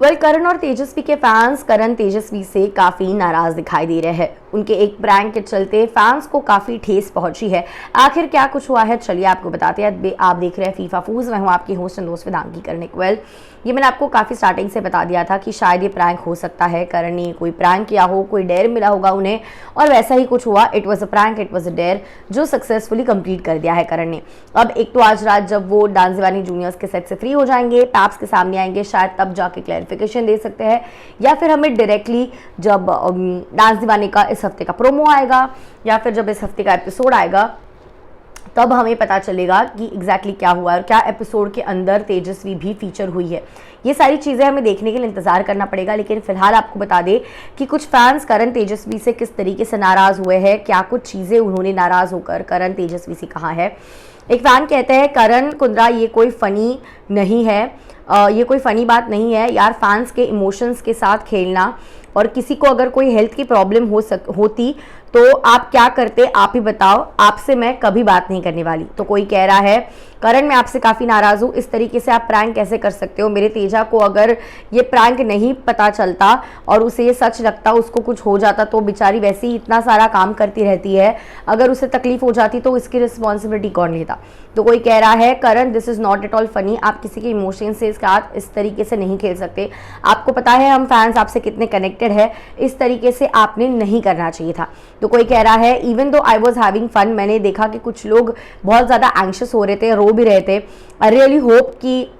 करण और तेजस्वी के फैंस करण तेजस्वी से काफ़ी नाराज़ दिखाई दे रहे हैं। उनके एक प्रैंक के चलते फैंस को काफ़ी ठेस पहुंची है। आखिर क्या कुछ हुआ है, चलिए आपको बताते हैं। आप देख रहे हैं फीफा फूज, मैं हूं आपकी होस्ट एंड दोस्त वेदांगी करण। ये मैंने आपको काफ़ी स्टार्टिंग से बता दिया था कि शायद ये प्रैंक हो सकता है। करण ने कोई प्रैंक किया हो, कोई डेयर मिला होगा उन्हें, और वैसा ही कुछ हुआ। It was a prank, it was a dare, जो सक्सेसफुली कंप्लीट कर दिया है करण ने। अब एक तो आज रात जब वो डांस दीवानी जूनियर्स के सेट से फ्री हो जाएंगे, पैप्स के सामने आएंगे, शायद तब जाके क्लैरिफिकेशन दे सकते हैं, या फिर हमें डायरेक्टली जब डांस दीवाने का इस हफ्ते का प्रोमो आएगा या फिर जब इस हफ्ते का एपिसोड आएगा तब हमें पता चलेगा कि एग्जैक्टली क्या हुआ और क्या एपिसोड के अंदर तेजस्वी भी फीचर हुई है। ये सारी चीज़ें हमें देखने के लिए इंतजार करना पड़ेगा। लेकिन फिलहाल आपको बता दें कि कुछ फैंस करण तेजस्वी से किस तरीके से नाराज़ हुए हैं, क्या कुछ चीज़ें उन्होंने नाराज़ होकर करण तेजस्वी से कहा है। एक फैन कहते हैं, करण कुंद्रा ये कोई फ़नी नहीं है, ये कोई फ़नी बात नहीं है यार, फैंस के इमोशंस के साथ खेलना। और किसी को अगर कोई हेल्थ की प्रॉब्लम होती तो आप क्या करते, आप ही बताओ, आपसे मैं कभी बात नहीं करने वाली। तो कोई कह रहा है, करण मैं आपसे काफ़ी नाराज़ हूँ, इस तरीके से आप प्रैंक कैसे कर सकते हो। मेरे तेजा को अगर ये प्रैंक नहीं पता चलता और उसे ये सच लगता, उसको कुछ हो जाता, तो बेचारी वैसे ही इतना सारा काम करती रहती है, अगर उसे तकलीफ हो जाती तो इसकी रिस्पॉन्सिबिलिटी कौन लेता। तो कोई कह रहा है, Karan this is not at all funny, आप किसी के इमोशन से इस तरीके से नहीं खेल सकते। आपको पता है हम फैंस आपसे कितने कनेक्टेड है, इस तरीके से आपने नहीं करना चाहिए था। तो कोई कह रहा है, even though I was having fun, मैंने देखा कि कुछ लोग बहुत ज़्यादा एंग्शियस हो रहे थे, रो भी रहे थे। आई रियली होप कि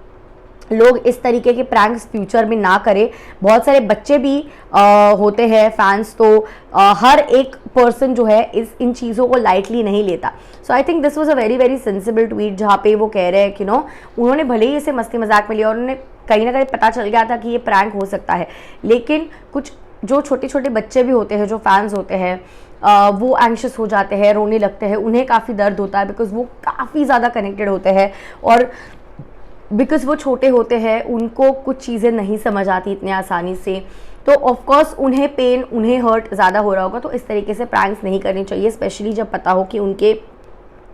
लोग इस तरीके के प्रैंक्स फ्यूचर में ना करें। बहुत सारे बच्चे भी होते हैं फैंस, तो हर एक पर्सन जो है इन चीज़ों को लाइटली नहीं लेता। So I think this was a very very sensible tweet, जहाँ पे वो कह रहे हैं कि उन्होंने भले ही इसे मस्ती मजाक में लिया और उन्हें कहीं ना कहीं पता चल गया था कि ये प्रैंक हो सकता है, लेकिन कुछ जो छोटे छोटे बच्चे भी होते हैं, जो फैंस होते हैं, वो एंग्शियस हो जाते हैं, रोने लगते हैं, उन्हें काफ़ी दर्द होता है, बिकॉज वो काफ़ी ज़्यादा कनेक्टेड होते हैं और बिकॉज वो छोटे होते हैं, उनको कुछ चीज़ें नहीं समझ आती इतने आसानी से। तो ऑफकोर्स उन्हें पेन, उन्हें हर्ट ज़्यादा हो रहा होगा। तो इस तरीके से प्रैंक्स नहीं करनी चाहिए, स्पेशली जब पता हो कि उनके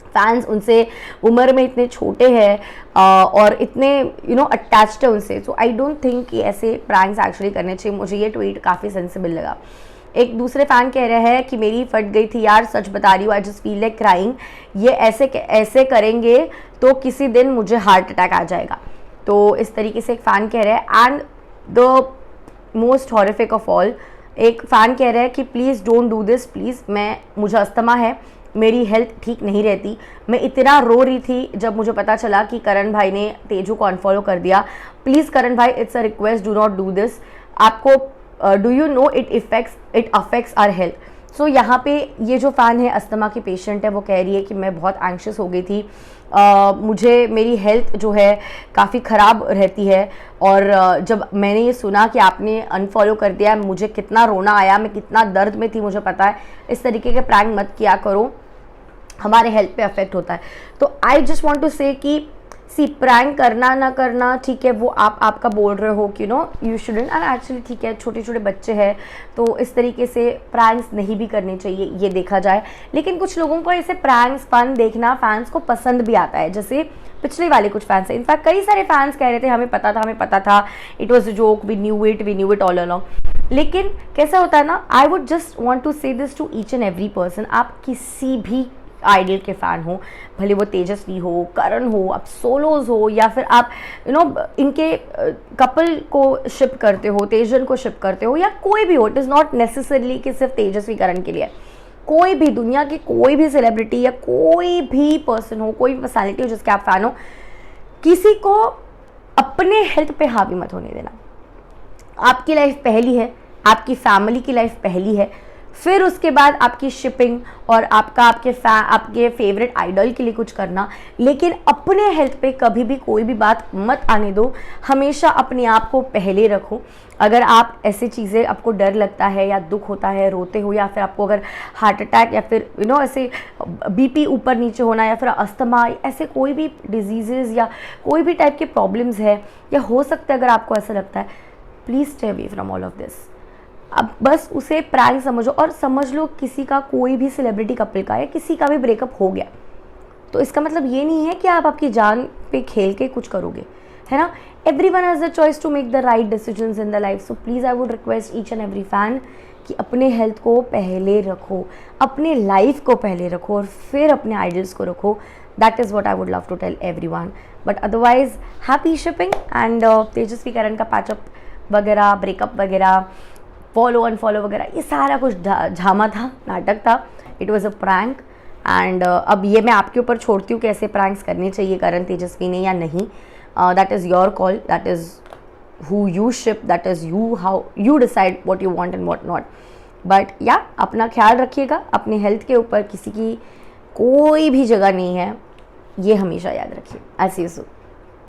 फैंस उनसे उम्र में इतने छोटे हैं और इतने अटैच्ड है उनसे। सो आई डोंट थिंक कि ऐसे प्रैंक्स एक्चुअली करने चाहिए। मुझे ये ट्वीट काफ़ी सेंसिबल लगा। एक दूसरे फैन कह रहे हैं कि मेरी फट गई थी यार, सच बता रही हूँ, I just feel like crying, ये ऐसे करेंगे तो किसी दिन मुझे हार्ट अटैक आ जाएगा। तो इस तरीके से एक फ़ैन कह रहे हैं। And the most horrific of all, एक फ़ैन कह रहे हैं कि please don't do this, please, मुझे अस्थमा है, मेरी हेल्थ ठीक नहीं रहती, मैं इतना रो रही थी जब मुझे पता चला कि करण भाई ने तेजू को अनफॉलो कर दिया। प्लीज़ करण भाई, it's a request, do not do this. आपको do you know it affects our health. So यहाँ पे ये जो फ़ैन है, अस्थमा की पेशेंट है, वो कह रही है कि मैं बहुत एंग्शियस हो गई थी, मुझे मेरी हेल्थ जो है काफ़ी ख़राब रहती है, और जब मैंने ये सुना कि आपने अनफॉलो कर दिया, मुझे कितना रोना आया, मैं कितना दर्द में थी, मुझे पता है। इस तरीके के प्रैंक मत किया करो, हमारे हेल्थ पे अफेक्ट होता है। तो आई जस्ट वांट टू से कि प्रैंक करना ना करना ठीक है, वो आपका बोल रहे हो कि यू शुडंट, एंड एक्चुअली ठीक है, छोटे छोटे बच्चे हैं, तो इस तरीके से प्रैंक्स नहीं भी करने चाहिए, ये देखा जाए। लेकिन कुछ लोगों को ऐसे प्रैंक्स फन देखना फैंस को पसंद भी आता है, जैसे पिछले वाले कुछ फैंस हैं। इनफैक्ट कई सारे फैंस कह रहे थे हमें पता था, it was a joke, we knew it all along. लेकिन कैसा होता है ना, I would just want to say this to each and every person, आप किसी भी आइडियल के फ़ैन हो, भले वो तेजस्वी हो, करण हो, आप सोलोज हो, या फिर आप इनके कपल को शिप करते हो, तेजन को शिप करते हो, या कोई भी हो, इट इज़ नॉट नेसेसरली कि सिर्फ तेजस्वी करण के लिए, कोई भी दुनिया की कोई भी सेलिब्रिटी या कोई भी पर्सन हो, कोई भी पर्सनैलिटी हो जिसके आप फ़ैन हो, किसी को अपने हेल्थ पे हावी मत होने देना। आपकी लाइफ पहली है, आपकी फैमिली की लाइफ पहली है, फिर उसके बाद आपकी शिपिंग और आपके फेवरेट आइडल के लिए कुछ करना, लेकिन अपने हेल्थ पे कभी भी कोई भी बात मत आने दो। हमेशा अपने आप को पहले रखो। अगर आप ऐसी चीज़ें, आपको डर लगता है या दुख होता है, रोते हो, या फिर आपको अगर हार्ट अटैक या फिर ऐसे बीपी ऊपर नीचे होना, या फिर अस्थमा, ऐसे कोई भी डिजीज़ेज़ या कोई भी टाइप के प्रॉब्लम्स है, या हो सकता है अगर आपको ऐसा लगता है, please stay away from all of this. अब बस उसे प्रैंक समझो, और समझ लो किसी का, कोई भी सेलिब्रिटी कपल का या किसी का भी ब्रेकअप हो गया, तो इसका मतलब ये नहीं है कि आप आपकी जान पे खेल के कुछ करोगे। है ना। everyone has the choice to make the right decisions in the life, so please I would request each and every fan कि अपने हेल्थ को पहले रखो, अपने लाइफ को पहले रखो और फिर अपने आइडल्स को रखो. That is what I would love to tell everyone. But otherwise happy shipping. And Tejasswi Karan का पैचअप वगैरह, ब्रेकअप वगैरह, फॉलो अनफॉलो वगैरह, ये सारा कुछ झामा था, नाटक था. It was a prank. And अब ये मैं आपके ऊपर छोड़ती हूँ कि ऐसे प्रैंक्स करने चाहिए करण तेजस्वी ने या नहीं. That is your call, that is who you ship, that is you, how you decide what you want and what not. But yeah, अपना ख्याल रखिएगा. अपने हेल्थ के ऊपर किसी की कोई भी जगह नहीं है, ये हमेशा याद रखिए. I'll see you soon.